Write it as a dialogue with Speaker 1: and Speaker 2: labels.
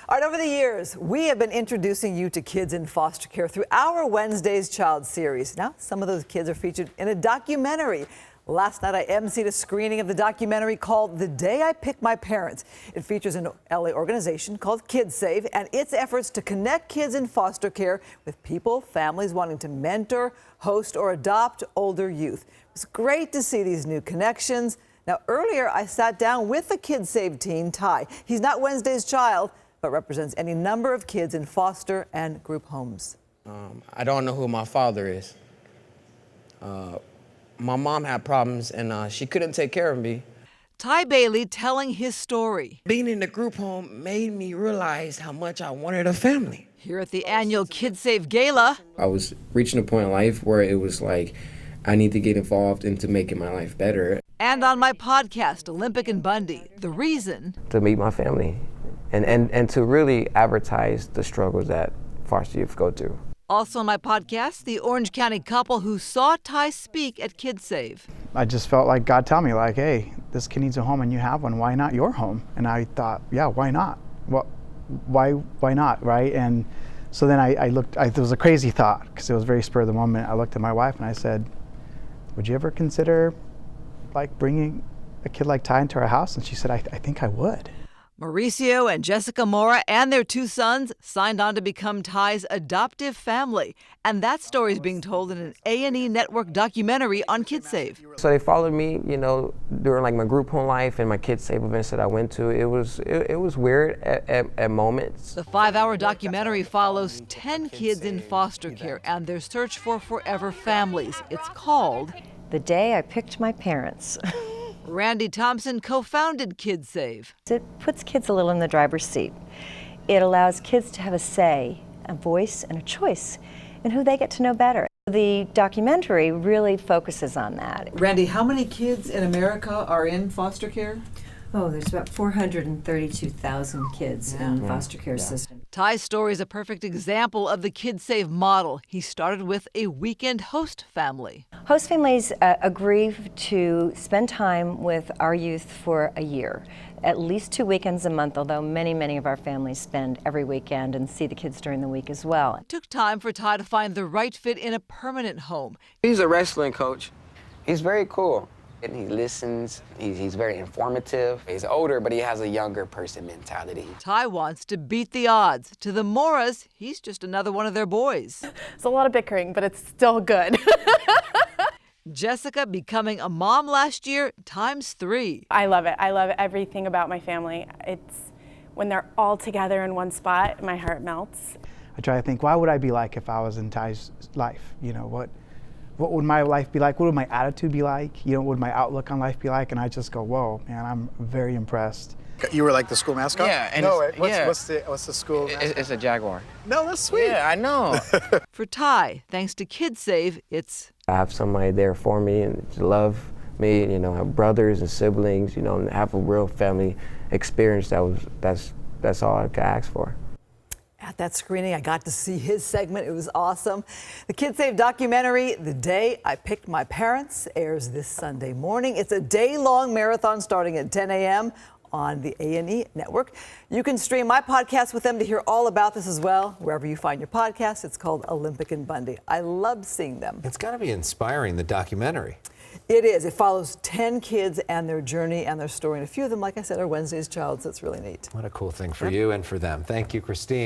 Speaker 1: All right, over the years, we have been introducing you to kids in foster care through our Wednesday's Child series. Now, some of those kids are featured in a documentary. Last night, I emceed a screening of the documentary called The Day I Picked My Parents. It features an LA organization called Kidsave and its efforts to connect kids in foster care with people, families wanting to mentor, host, or adopt older youth. It's great to see these new connections. Now, earlier, I sat down with the Kidsave teen, Ty. He's not Wednesday's Child, but represents any number of kids in foster and group homes.
Speaker 2: I don't know who my father is. My mom had problems and she couldn't take care of me.
Speaker 1: Ty Bailey telling his story.
Speaker 2: Being in the group home made me realize how much I wanted a family.
Speaker 1: Here at the annual Kidsave Gala.
Speaker 3: I was reaching a point in life where it was like, I need to get involved into making my life better.
Speaker 1: And on my podcast, Olympic and Bundy, the reason.
Speaker 3: To meet my family and to really advertise the struggles that foster youth go through.
Speaker 1: Also on my podcast, the Orange County couple who saw Ty speak at Kidsave.
Speaker 4: I just felt like God telling me, like, hey, this kid needs a home and you have one. Why not your home? And I thought, yeah, why not? Well, why not, right? And so then I looked, it was a crazy thought because it was very spur of the moment. I looked at my wife and I said, would you ever consider like bringing a kid like Ty into our house? And she said, I think I would.
Speaker 1: Mauricio and Jessica Mora and their two sons signed on to become Ty's adoptive family. And that story is being told in an A&E network documentary on Kidsave.
Speaker 3: So they followed me, you know, during like my group home life and my Kidsave events that I went to. It was weird at moments.
Speaker 1: The 5-hour documentary follows 10 kids in foster care and their search for forever families. It's called
Speaker 5: The Day I Picked My Parents.
Speaker 1: Randi Thompson co-founded Kidsave.
Speaker 5: It puts kids a little in the driver's seat. It allows kids to have a say, a voice, and a choice in who they get to know better. The documentary really focuses on that.
Speaker 1: Randi, how many kids in America are in foster care?
Speaker 5: Oh, there's about 432,000 kids in the foster care system.
Speaker 1: Ty's story is a perfect example of the Kidsave model. He started with a weekend host family.
Speaker 5: Host families agree to spend time with our youth for a year, at least 2 weekends a month, although many of our families spend every weekend and see the kids during the week as well.
Speaker 1: It took time for Ty to find the right fit in a permanent home.
Speaker 2: He's a wrestling coach. He's very cool. And he listens, he's very informative. He's older, but he has a younger person mentality.
Speaker 1: Ty wants to beat the odds. To the Moras, he's just another one of their boys.
Speaker 6: It's a lot of bickering, but it's still good.
Speaker 1: Jessica becoming a mom last year ×3.
Speaker 6: I love it. I love everything about my family. It's when they're all together in one spot, my heart melts.
Speaker 4: I try to think, why would I be like if I was in Ty's life? You know, what would my life be like? What would my attitude be like? You know, what would my outlook on life be like? And I just go, whoa, man, I'm very impressed.
Speaker 7: You were like the school mascot?
Speaker 2: Yeah. And
Speaker 7: no, what's the school mascot?
Speaker 2: It's a Jaguar.
Speaker 7: No, that's sweet.
Speaker 2: Yeah, I know.
Speaker 1: For Ty, thanks to Kidsave, it's
Speaker 3: I have somebody there for me and to love me, you know, have brothers and siblings, you know, and have a real family experience. That's all I could ask for.
Speaker 1: At that screening, I got to see his segment. It was awesome. The Kidsave documentary, The Day I Picked My Parents, airs this Sunday morning. It's a day-long marathon starting at 10 a.m. on the A&E network. You can stream my podcast with them to hear all about this as well. Wherever you find your podcast, it's called Olympic and Bundy. I loved seeing them.
Speaker 8: It's got to be inspiring, the documentary.
Speaker 1: It is. It follows 10 kids and their journey and their story. And a few of them, like I said, are Wednesday's Child, so it's really neat.
Speaker 8: What a cool thing for you and for them. Thank you, Christine.